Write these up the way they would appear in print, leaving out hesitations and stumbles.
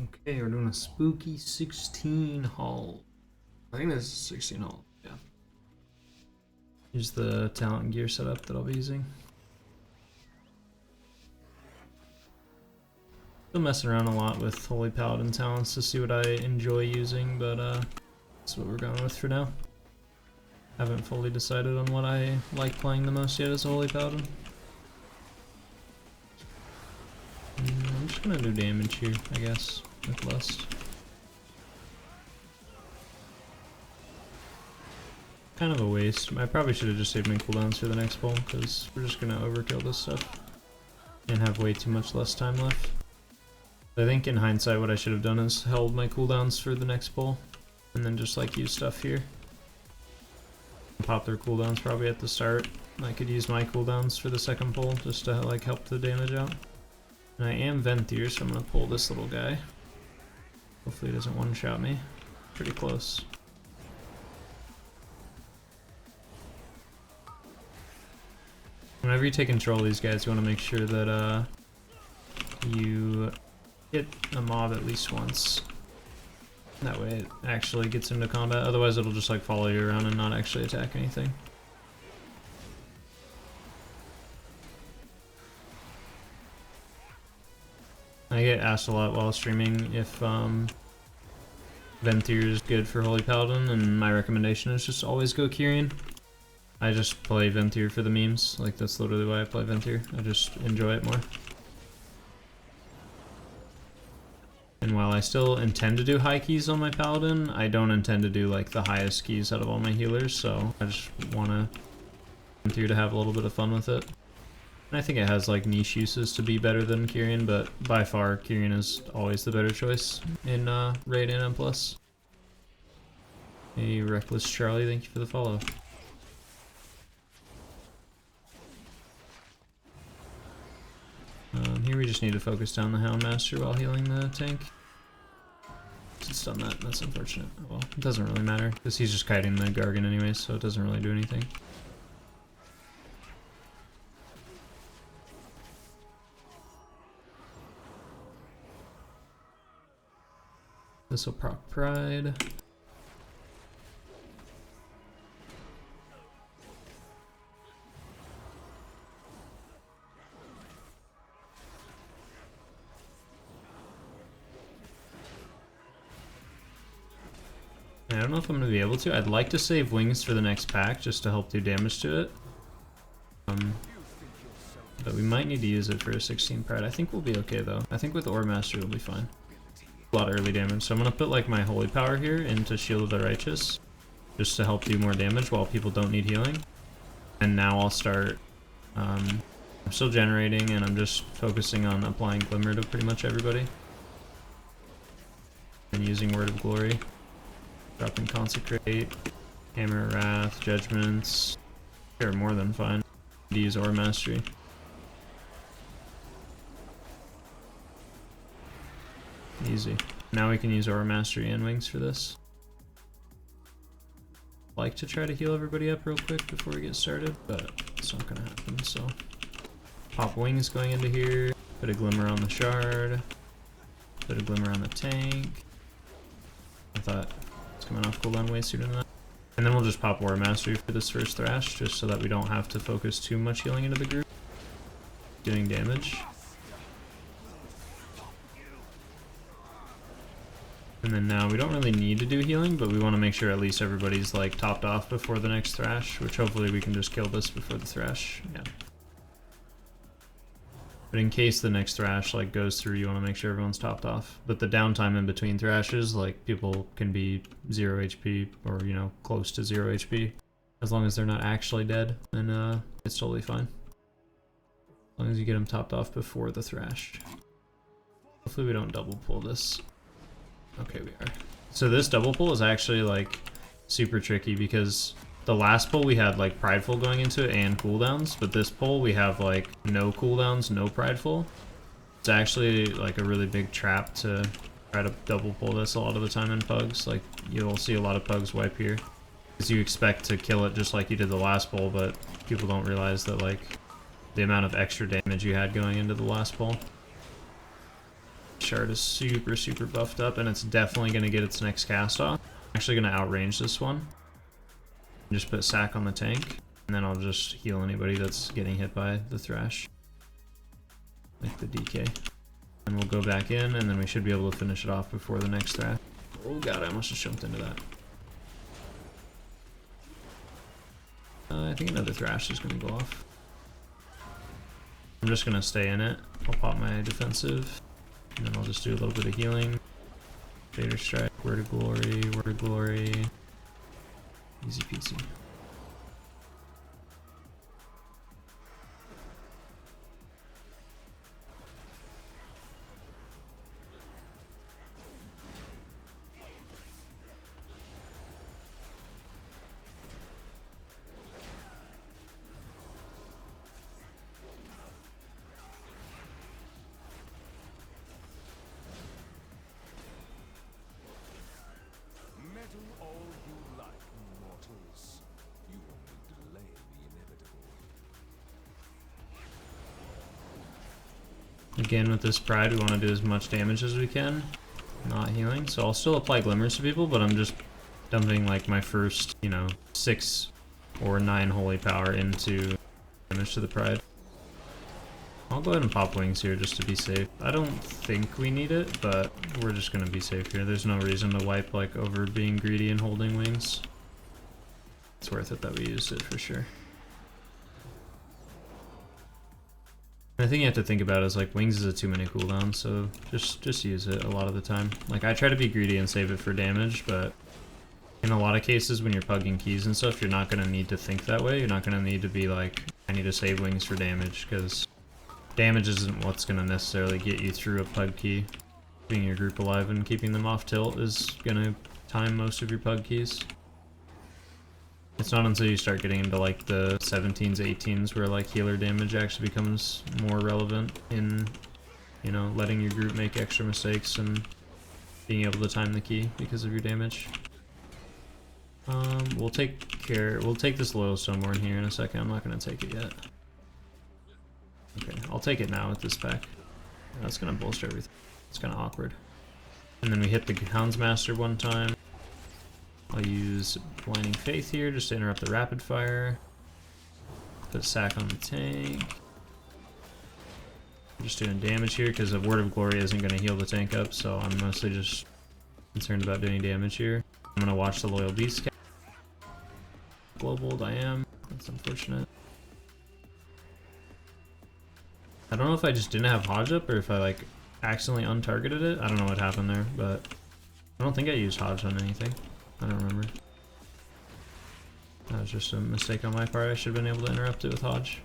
Okay, we're doing a spooky 16 haul. I think this is 16 haul, yeah. Here's the talent and gear setup that I'll be using. Still messing around a lot with Holy Paladin talents to see what I enjoy using, but that's what we're going with for now. Haven't fully decided on what I like playing the most yet as a Holy Paladin. I'm just gonna do damage here, I guess, with Lust. Kind of a waste. I probably should have just saved my cooldowns for the next pull, because we're just gonna overkill this stuff and have way too much less time left. I think in hindsight what I should have done is held my cooldowns for the next pull, and then just like use stuff here. Pop their cooldowns probably at the start. I could use my cooldowns for the second pull just to like help the damage out. And I am Venthyr, so I'm gonna pull this little guy. Hopefully he doesn't one-shot me. Pretty close. Whenever you take control of these guys, you want to make sure that you hit a mob at least once. That way it actually gets into combat, otherwise it'll just like follow you around and not actually attack anything. I get asked a lot while streaming if Venthyr is good for Holy Paladin, and my recommendation is just always go Kyrian. I just play Venthyr for the memes, like that's literally why I play Venthyr. I just enjoy it more. And while I still intend to do high keys on my Paladin, I don't intend to do like the highest keys out of all my healers, so I just want Venthyr to have a little bit of fun with it. And I think it has like niche uses to be better than Kyrian, but by far Kyrian is always the better choice in raid and M+. Hey Reckless Charlie, thank you for the follow. Here we just need to focus down the Houndmaster while healing the tank. It's done that, that's unfortunate. Oh, well, it doesn't really matter, because he's just kiting the Gargan anyway, so it doesn't really do anything. This will proc Pride. I don't know if I'm going to be able to. I'd like to save wings for the next pack just to help do damage to it. But we might need to use it for a 16 Pride. I think we'll be okay though. I think with Ore Master it'll be fine. A lot of early damage. So I'm going to put like my Holy Power here into Shield of the Righteous just to help do more damage while people don't need healing. And now I'll start... I'm still generating and I'm just focusing on applying Glimmer to pretty much everybody. And using Word of Glory. Dropping Consecrate, Hammer, Wrath, Judgments. They're more than fine. To use Ore Mastery. Easy. Now we can use Ore Mastery and Wings for this. Like to try to heal everybody up real quick before we get started, but it's not gonna happen, so. Pop Wings going into here, put a Glimmer on the Shard, put a Glimmer on the tank. I thought it's coming off cooldown way sooner than that. And then we'll just pop War Mastery for this first Thrash, just so that we don't have to focus too much healing into the group. Doing damage. And then now we don't really need to do healing, but we want to make sure at least everybody's like topped off before the next Thrash, which hopefully we can just kill this before the Thrash. Yeah. But in case the next Thrash like goes through, you want to make sure everyone's topped off. But the downtime in between Thrashes, like people can be 0 HP or, you know, close to 0 HP. As long as they're not actually dead, then it's totally fine. As long as you get them topped off before the Thrash. Hopefully we don't double pull this. Okay, we are. So this double pull is actually like super tricky because the last pull we had like Prideful going into it and cooldowns, but this pull we have like no cooldowns, no Prideful. It's actually like a really big trap to try to double pull this a lot of the time in pugs. Like you'll see a lot of pugs wipe here because you expect to kill it just like you did the last pull, but people don't realize that like the amount of extra damage you had going into the last pull. Shard is super, super buffed up, and it's definitely going to get its next cast off. I'm actually going to outrange this one. Just put Sack on the tank, and then I'll just heal anybody that's getting hit by the Thrash. Like the DK. And we'll go back in, and then we should be able to finish it off before the next Thrash. Oh god, I almost just jumped into that. I think another Thrash is going to go off. I'm just going to stay in it. I'll pop my defensive, and then I'll just do a little bit of healing. Vader Strike, Word of Glory, Word of Glory. Easy peasy. Again, with this Pride, we want to do as much damage as we can, not healing. So I'll still apply Glimmers to people, but I'm just dumping like my first, you know, 6 or 9 holy power into damage to the Pride. I'll go ahead and pop wings here just to be safe. I don't think we need it, but we're just going to be safe here. There's no reason to wipe like over being greedy and holding wings. It's worth it that we used it for sure. The thing you have to think about is like wings is a 2-minute cooldown, so just use it a lot of the time. Like I try to be greedy and save it for damage, but in a lot of cases when you're pugging keys and stuff, you're not going to need to think that way. You're not going to need to be like, I need to save wings for damage, because damage isn't what's going to necessarily get you through a pug key. Keeping your group alive and keeping them off tilt is going to time most of your pug keys. It's not until you start getting into like the 17s, 18s where like healer damage actually becomes more relevant in, you know, letting your group make extra mistakes and being able to time the key because of your damage. We'll take this Loyal Stoneborn here in a second. I'm not going to take it yet. Okay, I'll take it now with this pack. That's going to bolster everything. It's kind of awkward. And then we hit the Houndsmaster one time. I'll use Blinding Faith here just to interrupt the rapid fire. Put a Sack on the tank. I'm just doing damage here because a Word of Glory isn't going to heal the tank up, so I'm mostly just concerned about doing damage here. I'm going to watch the Loyal Beast cast. Global, I am. That's unfortunate. I don't know if I just didn't have Hodge up or if I like accidentally untargeted it. I don't know what happened there, but I don't think I used Hodge on anything. I don't remember. That was just a mistake on my part. I should have been able to interrupt it with Hodge.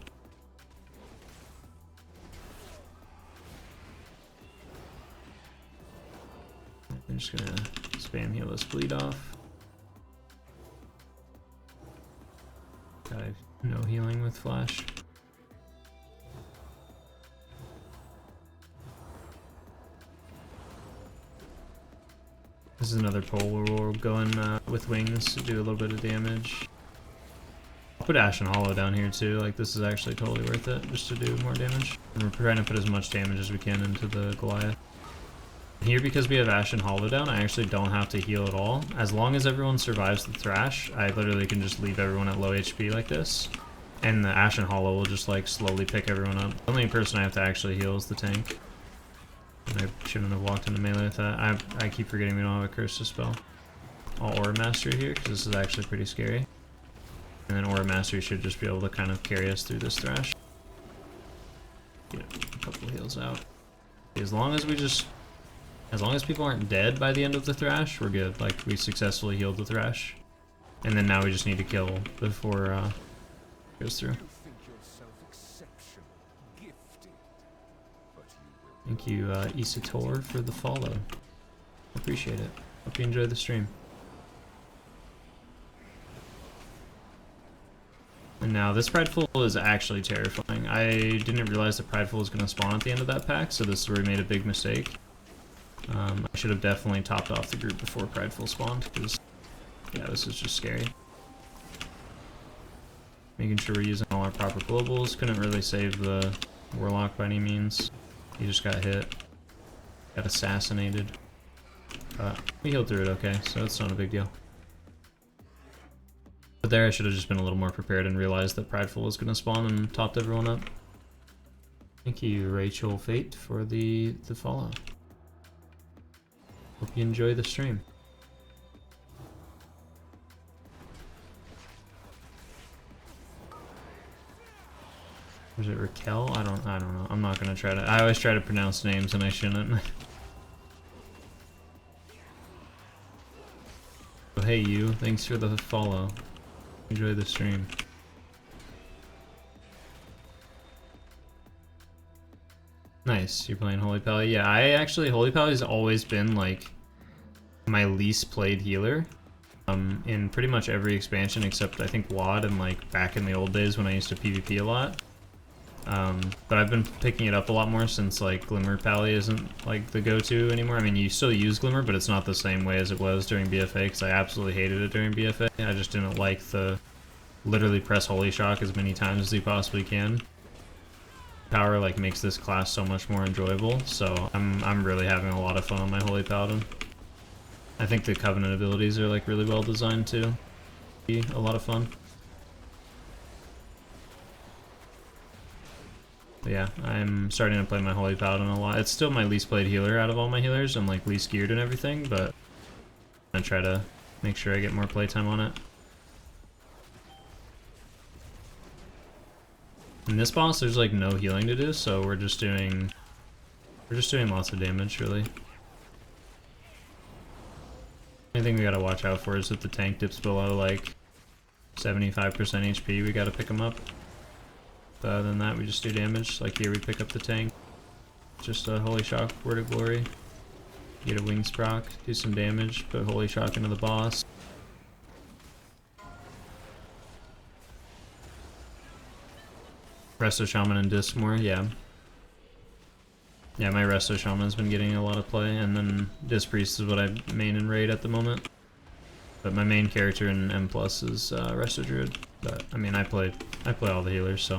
I'm just gonna spam heal this bleed off. Got no healing with Flash. This is another pull where we'll go in with wings to do a little bit of damage. I'll put Ashen Hollow down here too, like this is actually totally worth it just to do more damage. And we're trying to put as much damage as we can into the Goliath. Here, because we have Ashen Hollow down, I actually don't have to heal at all. As long as everyone survives the Thrash, I literally can just leave everyone at low HP like this. And the Ashen Hollow will just like slowly pick everyone up. The only person I have to actually heal is the tank. I shouldn't have walked into melee with that. I keep forgetting we don't have a curse to spell. I'll Aura Mastery here, because this is actually pretty scary. And then Aura Mastery should just be able to kind of carry us through this Thrash. Get a couple heals out. As long as people aren't dead by the end of the Thrash, we're good. Like, we successfully healed the Thrash. And then now we just need to kill before it goes through. Thank you, Isator, for the follow. Appreciate it. Hope you enjoyed the stream. And now this Prideful is actually terrifying. I didn't realize that Prideful was going to spawn at the end of that pack, so this is where we made a big mistake. I should have definitely topped off the group before Prideful spawned, because, yeah, this is just scary. Making sure we're using all our proper globals. Couldn't really save the Warlock by any means. He just got hit. Got assassinated. We healed through it okay, so it's not a big deal. But there I should have just been a little more prepared and realized that Prideful was going to spawn and topped everyone up. Thank you, Rachel Fate, for the follow. Hope you enjoy the stream. Was it Raquel? I don't know. I'm not gonna try to. I always try to pronounce names and I shouldn't. Oh, hey you, thanks for the follow. Enjoy the stream. Nice, you're playing Holy Pally. Yeah, Holy Pally's always been like my least played healer. In pretty much every expansion except I think WoD and like back in the old days when I used to PvP a lot. But I've been picking it up a lot more since like Glimmer Pally isn't like the go-to anymore. I mean, you still use Glimmer, but it's not the same way as it was during BFA because I absolutely hated it during BFA. I just didn't like the literally press Holy Shock as many times as you possibly can. Power like makes this class so much more enjoyable, so I'm really having a lot of fun on my Holy Paladin. I think the Covenant abilities are like really well designed too. Be a lot of fun. But yeah, I'm starting to play my Holy Paladin a lot. It's still my least played healer out of all my healers and like least geared and everything, but I'm gonna try to make sure I get more playtime on it. In this boss, there's like no healing to do, so we're just doing lots of damage, really. Only thing we gotta watch out for is if the tank dips below like 75% HP, we gotta pick him up. But other than that, we just do damage. Like here, we pick up the tank. Just a Holy Shock, Word of Glory. Get a Wings proc, do some damage, put Holy Shock into the boss. Resto Shaman and Disc more, yeah. Yeah, my Resto Shaman's been getting a lot of play, and then Disc Priest is what I main and raid at the moment. But my main character in M+ is Resto Druid. But I mean, I play all the healers, so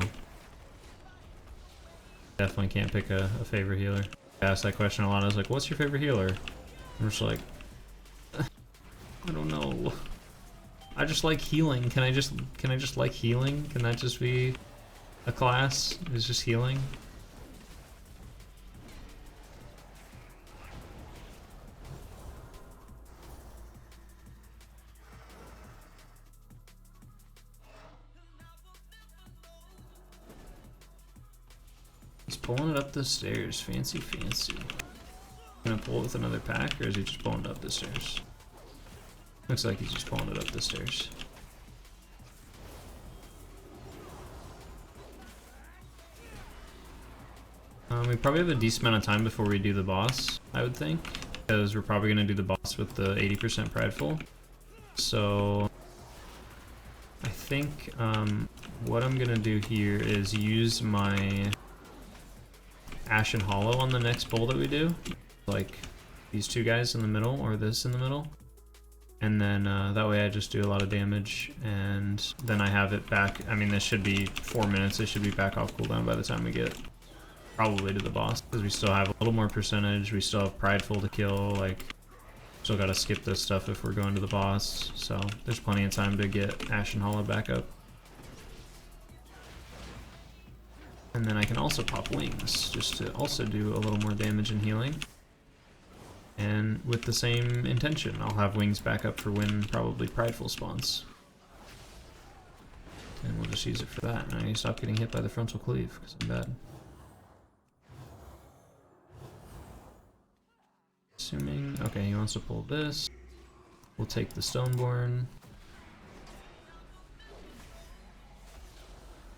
definitely can't pick a favorite healer. I asked that question a lot. I was like, "What's your favorite healer?" I'm just like, I don't know. I just like healing. Can I just like healing? Can that just be a class? Is just healing? He's pulling it up the stairs. Fancy, fancy. Gonna pull it with another pack, or is he just pulling it up the stairs? Looks like he's just pulling it up the stairs. We probably have a decent amount of time before we do the boss, I would think, because we're probably gonna do the boss with the 80% Prideful. So I think what I'm gonna do here is use my Ashen Hollow on the next bowl that we do, like these two guys in the middle or this in the middle, and then that way I just do a lot of damage, and then I have it back. I mean, this should be 4 minutes. It should be back off cooldown by the time we get probably to the boss, because we still have a little more percentage. We still have Prideful to kill. Like, still gotta skip this stuff if we're going to the boss. So there's plenty of time to get Ashen Hollow back up. And then I can also pop Wings, just to also do a little more damage and healing. And with the same intention, I'll have Wings back up for when probably Prideful spawns. And we'll just use it for that. And I need to stop getting hit by the frontal cleave, because I'm bad. Assuming, okay, he wants to pull this. We'll take the Stoneborn.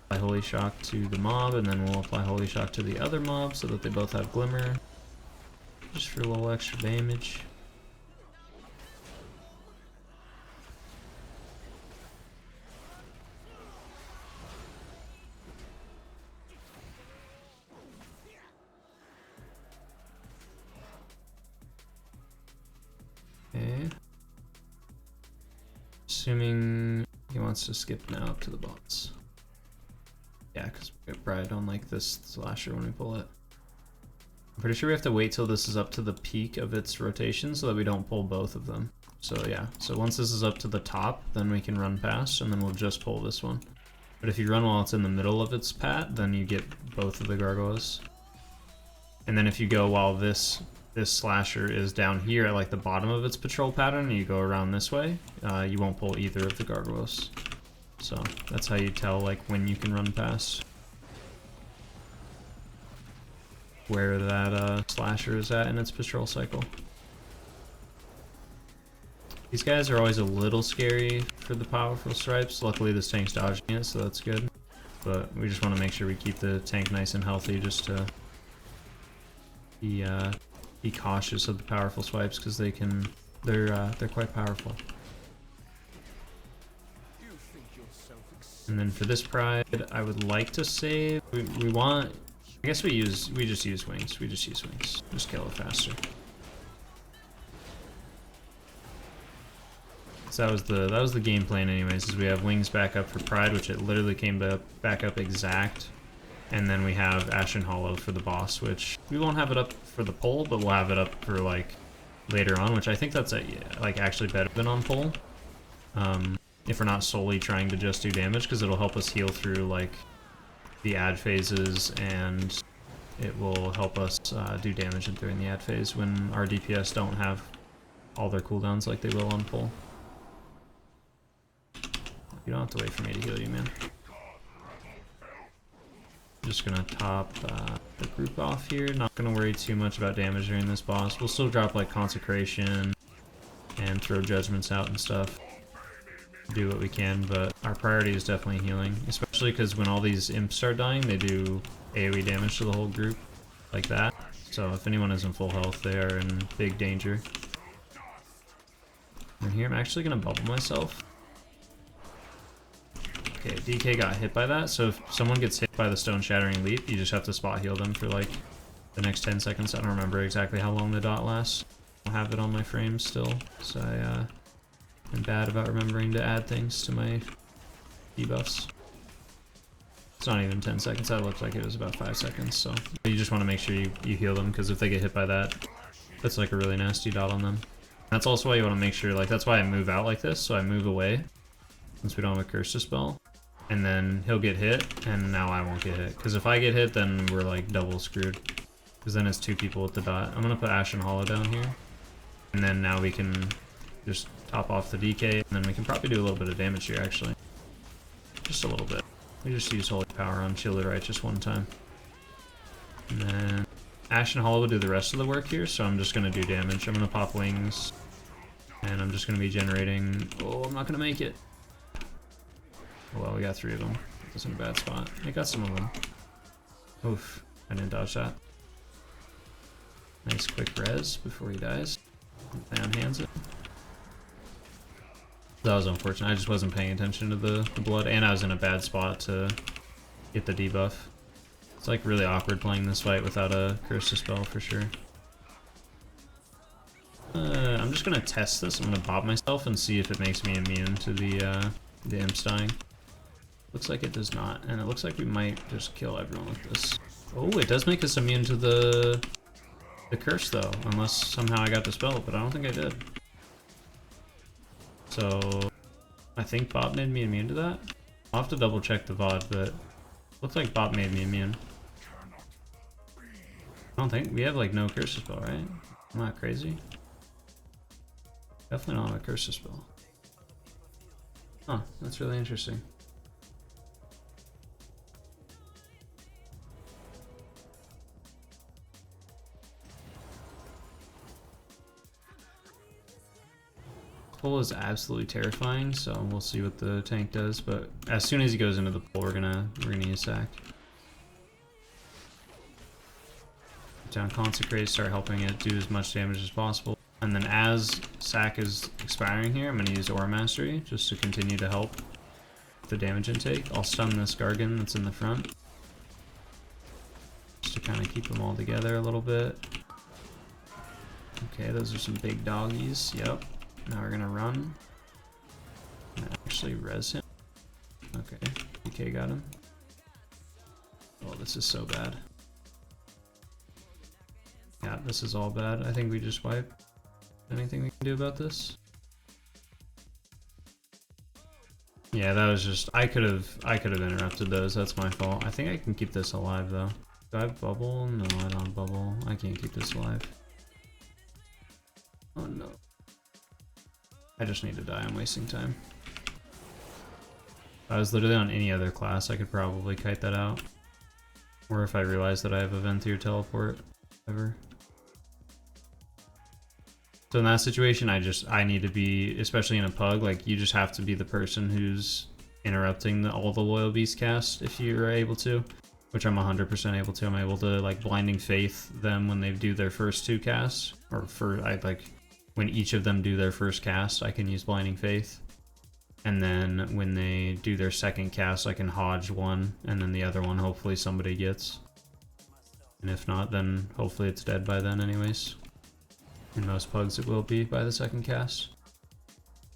Apply Holy Shock to the mob, and then we'll apply Holy Shock to the other mob so that they both have Glimmer. Just for a little extra damage. Okay. Assuming he wants to skip now up to the boss. Yeah, because we get Bride on like this slasher when we pull it. I'm Pretty sure we have to wait till this is up to the peak of its rotation so that we don't pull both of them. So yeah, so once this is up to the top, then we can run past, and then we'll just pull this one. But if you run while it's in the middle of its pat, then you get both of the gargoyles. And then if you go while this slasher is down here at like the bottom of its patrol pattern, and you go around this way, you won't pull either of the gargoyles. So that's how you tell like when you can run past. Where that slasher is at in its patrol cycle. These guys are always a little scary for the powerful stripes. Luckily this tank's dodging it, so that's good. But we just want to make sure we keep the tank nice and healthy just to be cautious of the powerful swipes, because they're quite powerful. And then for this pride, I would like to save. We want. I guess we just use wings. Just kill it faster. So that was the game plan anyways, is we have wings back up for pride, which it literally came back up exact. And then we have Ashen Hollow for the boss, which we won't have it up for the pull, but we'll have it up for like later on, which I think that's like actually better than on pull. If we're not solely trying to just do damage, because it'll help us heal through like the ad phases, and it will help us do damage during the ad phase when our DPS don't have all their cooldowns like they will on pull. You don't have to wait for me to heal you, man. I'm just gonna top the group off here. Not gonna worry too much about damage during this boss. We'll still drop like Consecration and throw Judgments out and stuff. Do what we can, but our priority is definitely healing, especially because when all these imps start dying, they do AoE damage to the whole group like that. So if anyone is in full health, they are in big danger. And here I'm actually gonna bubble myself. Okay, DK got hit by that, so if someone gets hit by the Stone Shattering Leap, you just have to spot heal them for like the next 10 seconds. I don't remember exactly how long the dot lasts. I'll have it on my frame still, so I'm bad about remembering to add things to my debuffs. It's not even 10 seconds, that looked like it was about 5 seconds, so you just want to make sure you heal them, because if they get hit by that, that's like a really nasty dot on them. That's also why you want to make sure, like that's why I move out like this, so I move away, since we don't have a Curse Dispel, and then he'll get hit, and now I won't get hit, because if I get hit, then we're like double screwed, because then it's 2 people with the dot. I'm going to put Ashen Hollow down here, and then now we can just top off the DK, and then we can probably do a little bit of damage here, actually. Just a little bit. We just use Holy Power on Shielded Righteous one time. And then Ashen Hollow will do the rest of the work here, so I'm just going to do damage. I'm going to pop wings, and I'm just going to be generating... Oh, I'm not going to make it. Oh, well, we got 3 of them. That's in a bad spot. I got some of them. Oof, I didn't dodge that. Nice quick res before he dies. Downhands it. That was unfortunate. I just wasn't paying attention to the blood, and I was in a bad spot to get the debuff. It's like really awkward playing this fight without a Curse Dispel for sure. I'm just gonna test this. I'm gonna bob myself and see if it makes me immune to the imps dying. Looks like it does not, and it looks like we might just kill everyone with this. Oh, it does make us immune to the curse though, unless somehow I got dispelled, but I don't think I did. So I think Bob made me immune to that. I'll have to double check the VOD, but looks like Bob made me immune. I don't think we have like no Curse Spell, right? I'm not crazy. Definitely not have a Curse Spell. Huh, that's really interesting. Pull is absolutely terrifying, so we'll see what the tank does, but as soon as he goes into the pull, we're gonna use Sack. Down Consecrate, start helping it do as much damage as possible. And then as Sack is expiring here, I'm gonna use Aura Mastery just to continue to help the damage intake. I'll stun this Gargan that's in the front, just to kind of keep them all together a little bit. Okay, those are some big doggies, yep. Now we're gonna run and actually res him. Okay, DK got him. Oh, this is so bad. Yeah, this is all bad. I think we just wipe. Anything we can do about this? Yeah, that was just I could have interrupted those. That's my fault. I think I can keep this alive though. Do I have bubble? No, I don't have bubble. I can't keep this alive. Oh no. I just need to die. I'm wasting time. If I was literally on any other class, I could probably kite that out. Or if I realize that I have a Venthyr teleport, whatever. So in that situation, I need to be, especially in a pug, like you just have to be the person who's interrupting all the Loyal Beast cast if you're able to, which I'm 100% able to. I'm able to like Blinding Faith them when they do their first 2 casts, or when each of them do their first cast, I can use Blinding Faith. And then when they do their second cast, I can Hodge one, and then the other one hopefully somebody gets. And if not, then hopefully it's dead by then anyways. In most pugs it will be by the second cast.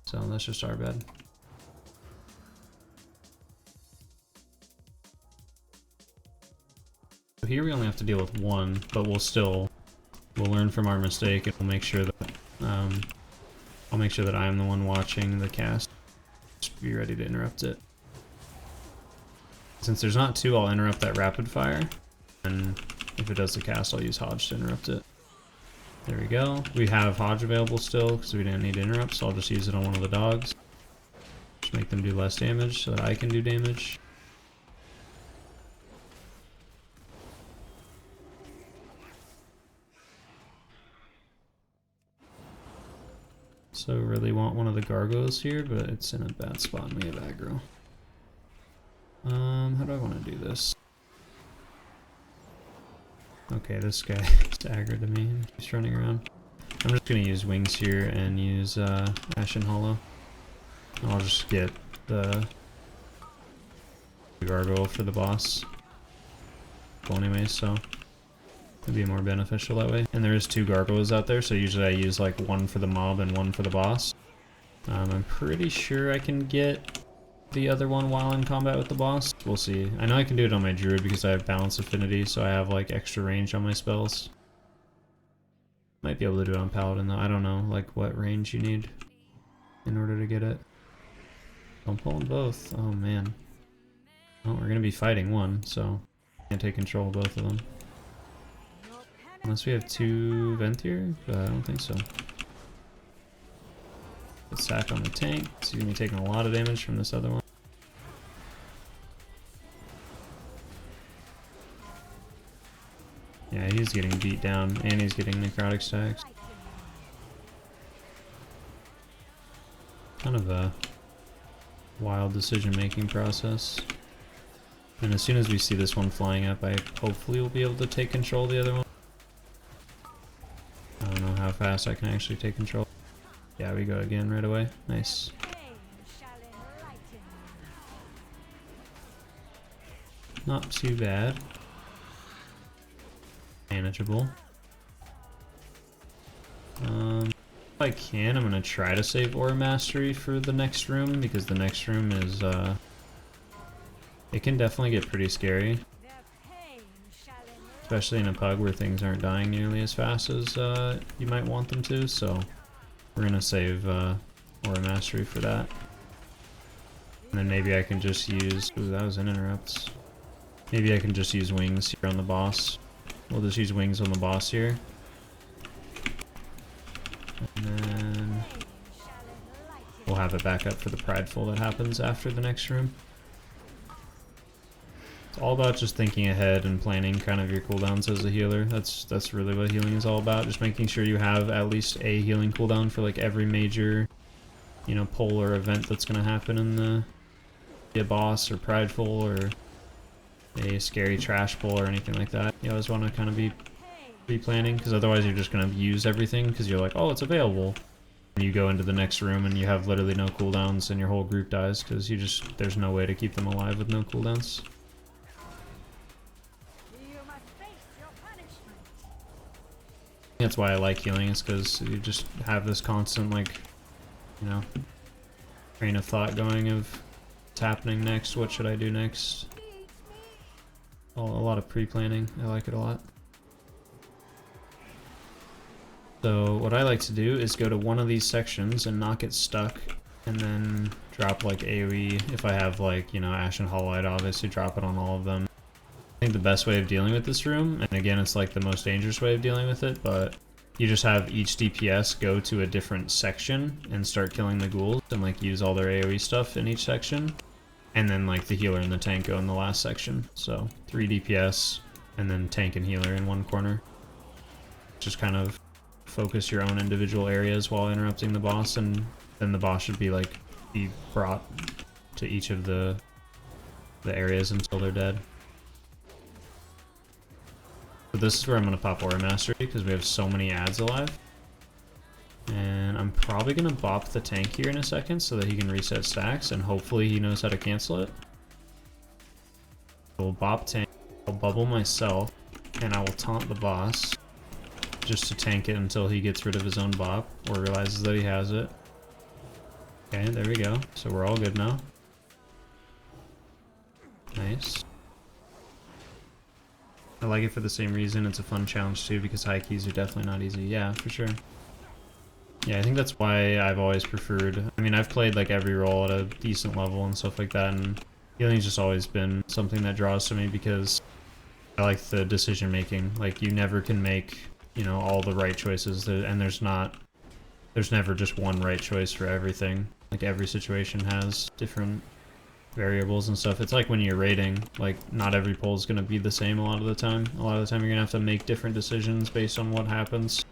So that's just our bad. So here we only have to deal with 1, but we'll learn from our mistake, and we'll make sure that I'll make sure that I'm the one watching the cast. Just be ready to interrupt it. Since there's not 2, I'll interrupt that rapid fire, and if it does the cast, I'll use Hodge to interrupt it. There we go. We have Hodge available still because we didn't need to interrupt, so I'll just use it on one of the dogs. Just make them do less damage so that I can do damage. So really want one of the gargoyles here, but it's in a bad spot and we have aggro. How do I want to do this? Okay, this guy is aggro to me and keeps running around. I'm just gonna use wings here and use Ashen Hollow. I'll just get the gargoyle for the boss. Well, anyway, so it'd be more beneficial that way. And there is 2 gargoyles out there, so usually I use like 1 for the mob and 1 for the boss. I'm pretty sure I can get the other one while in combat with the boss. We'll see. I know I can do it on my Druid because I have balance affinity, so I have like extra range on my spells. Might be able to do it on Paladin though. I don't know like what range you need in order to get it. I'm pulling both. Oh man. Well, we're gonna be fighting 1, so can't take control of both of them. Unless we have 2 Venthyr, but I don't think so. Put Sack on the tank. So he's gonna be taking a lot of damage from this other one. Yeah, he's getting beat down, and he's getting necrotic stacks. Kind of a wild decision-making process. And as soon as we see this one flying up, I hopefully will be able to take control of the other one. I don't know how fast I can actually take control. Yeah, we go again right away. Nice. Not too bad. Manageable. If I can, I'm gonna try to save Aura Mastery for the next room, because the next room is, it can definitely get pretty scary. Especially in a pug where things aren't dying nearly as fast as you might want them to, so we're gonna save Aura Mastery for that. And then maybe I can just use... Ooh, that was an interrupt. Maybe I can just use wings here on the boss. We'll just use wings on the boss here. And then we'll have it back up for the prideful that happens after the next room. It's all about just thinking ahead and planning kind of your cooldowns as a healer. That's really what healing is all about. Just making sure you have at least a healing cooldown for like every major, you know, pull or event that's gonna happen in the boss or prideful or a scary trash pull or anything like that. You always want to kind of be pre-planning, because otherwise you're just going to use everything because you're like, oh, it's available. And you go into the next room and you have literally no cooldowns and your whole group dies because there's no way to keep them alive with no cooldowns. That's why I like healing, is because you just have this constant, like, you know, train of thought going of what's happening next, what should I do next. A lot of pre-planning. I like it a lot. So what I like to do is go to one of these sections and not get stuck, and then drop like AoE. If I have like, you know, Ashen Hollow, I'd obviously drop it on all of them. I think the best way of dealing with this room, and again it's like the most dangerous way of dealing with it, but you just have each DPS go to a different section and start killing the ghouls and like use all their AoE stuff in each section. And then like the healer and the tank go in the last section. So 3 DPS and then tank and healer in one corner. Just kind of focus your own individual areas while interrupting the boss, and then the boss should be like be brought to each of the areas until they're dead. But this is where I'm going to pop Aura Mastery because we have so many ads alive. And I'm probably going to bop the tank here in a second so that he can reset stacks, and hopefully he knows how to cancel it. We'll bop tank, I'll bubble myself, and I will taunt the boss just to tank it until he gets rid of his own bop or realizes that he has it. Okay, there we go. So we're all good now. Nice. I like it for the same reason. It's a fun challenge too, because high keys are definitely not easy. Yeah, for sure. Yeah, I think that's why I've always preferred... I mean, I've played like every role at a decent level and stuff like that, and healing's just always been something that draws to me because I like the decision making. Like, you never can make, you know, all the right choices, and there's never just one right choice for everything. Like, every situation has different variables and stuff. It's like when you're raiding, like, not every pull is going to be the same a lot of the time. A lot of the time you're going to have to make different decisions based on what happens.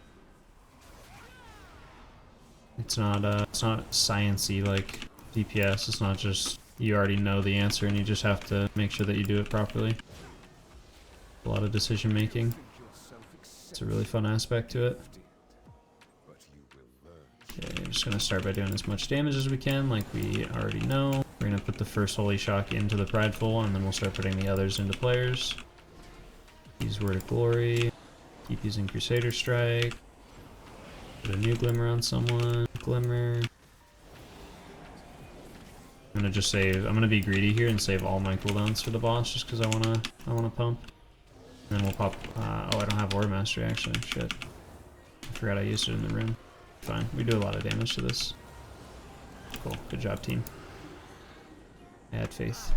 It's not science-y like DPS. It's not just you already know the answer and you just have to make sure that you do it properly. A lot of decision making. It's a really fun aspect to it. Okay, I'm just gonna start by doing as much damage as we can, like we already know. We're gonna put the first Holy Shock into the Prideful, and then we'll start putting the others into players. Use Word of Glory. Keep using Crusader Strike. Put a new Glimmer on someone. Glimmer. I'm gonna just save. I'm gonna be greedy here and save all my cooldowns for the boss, just because I wanna pump. And then we'll pop. Oh, I don't have Aura Mastery actually. Shit. I forgot I used it in the room. Fine. We do a lot of damage to this. Cool. Good job, team. I had faith.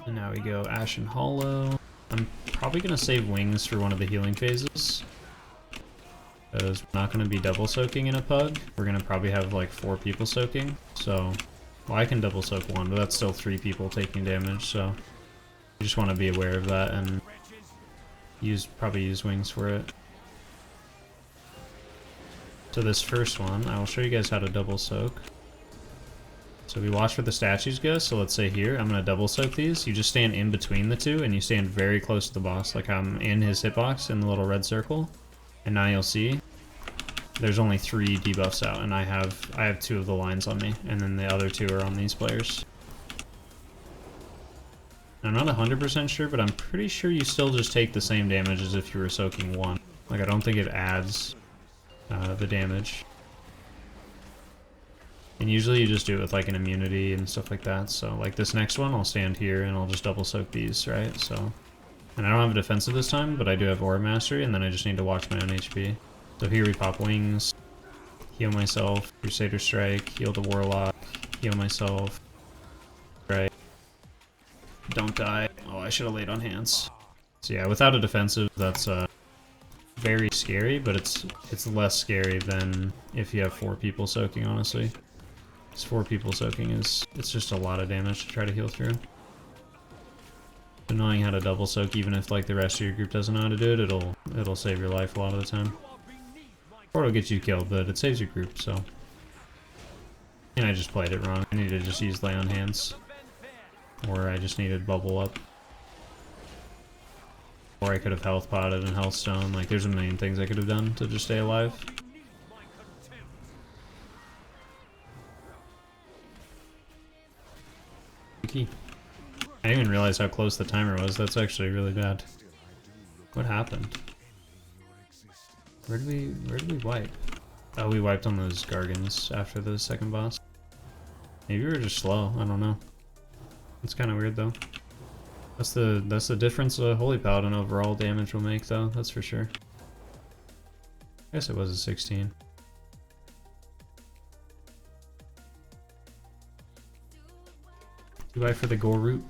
And now we go Ashen Hollow. I'm probably going to save wings for one of the healing phases, because we're not going to be double soaking in a pug. We're going to probably have like 4 people soaking. So, well, I can double soak 1, but that's still 3 people taking damage. So, you just want to be aware of that and probably use wings for it. So this first one, I will show you guys how to double soak. So we watch where the statues go. So let's say here, I'm going to double soak these. You just stand in between the two and you stand very close to the boss. Like I'm in his hitbox in the little red circle. And now you'll see there's only 3 debuffs out, and I have 2 of the lines on me, and then the other 2 are on these players. I'm not 100% sure, but I'm pretty sure you still just take the same damage as if you were soaking 1. Like, I don't think it adds the damage. And usually you just do it with like an immunity and stuff like that. So like this next one, I'll stand here and I'll just double soak these, right? So, and I don't have a defensive this time, but I do have Aura Mastery, and then I just need to watch my own HP. So here we pop wings, heal myself, Crusader Strike, heal the Warlock, heal myself, right? Don't die. Oh, I should have laid on hands. So yeah, without a defensive, that's very scary, but it's less scary than if you have 4 people soaking, honestly. Because 4 people soaking it's just a lot of damage to try to heal through. But knowing how to double soak, even if like the rest of your group doesn't know how to do it, it'll save your life a lot of the time. Or it'll get you killed, but it saves your group, so. And I just played it wrong. I needed to just use lay on hands. Or I just needed bubble up. Or I could have health potted and health stone. Like, there's a million things I could have done to just stay alive. Key. I didn't even realize how close the timer was. That's actually really bad. What happened? Where did we wipe? Oh, we wiped on those Gargans after the second boss. Maybe we were just slow. I don't know. It's kind of weird though. That's the difference a Holy Paladin overall damage will make though, that's for sure. I guess it was a 16. Goodbye for the Gore Root.